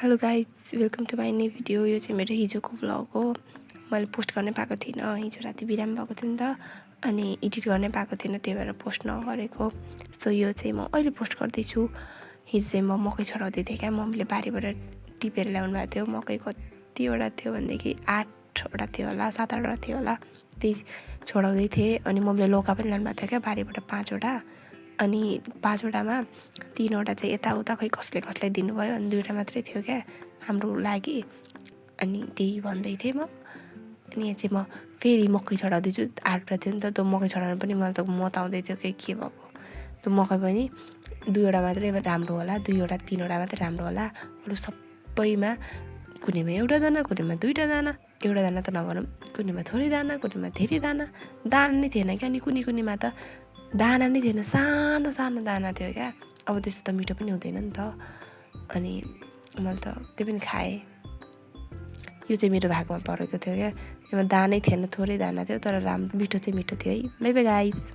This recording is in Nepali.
Hello guys, welcome to my new video. यो चाहिँ मेरो हिजोको भ्लग हो। मैले पोस्ट गर्नै पाएको थिइनँ, हिजो राति बिरामी भएको थियो नि त, अनि एडिट गर्नै पाएको थिएन, त्यही भएर पोस्ट नगरेको। सो यो चाहिँ म अहिले पोस्ट गर्दैछु। हिजो चाहिँ म मकै छराउँदै थिएँ क्या, मम्मीले बारीबाट टिपेर ल्याउनु भएको थियो। मकै कतिवटा थियो भनेदेखि 8वटा थियो होला, 7-8वटा थियो होला। त्यही छोडाउँदै थिएँ अनि मम्मीले लौका पनि ल्याउनु भएको थियो क्या बारीबाट 5वटा। अनि 5वटामा 3वटा चाहिँ यताउता खै कसले दिनुभयो, अनि 2वटा मात्रै थियो क्या हाम्रो लागि। अनि त्यही भन्दै थिएँ म। अनि यहाँ चाहिँ म फेरि मकै चढाउँदैछु। 8वटा थियो नि त, त्यो मकै चढाउनु पनि मलाई त मत आउँदै थियो के भएको। त्यो मकै पनि 2वटा मात्रै राम्रो होला, 2वटा 3वटा मात्रै राम्रो होला। अरू सबैमा कुनैमा एउटा दाना, कुनैमा 2टा दाना, एउटा दाना त नभनौँ, कुनैमा थोरै दाना, कुनैमा धेरै दाना। दाना नै थिएन क्या, अनि कुनैमा त दाना नै थिएन, सानो सानो दाना थियो क्या। अब त्यस्तो त मिठो पनि हुँदैन नि त। अनि मैले त त्यो पनि खाएँ। यो चाहिँ मेरो भागमा परेको थियो क्या। यसमा दानै थिएन, थोरै दाना थियो, तर राम्रो मिठो चाहिँ मिठो थियो है। Bye bye guys.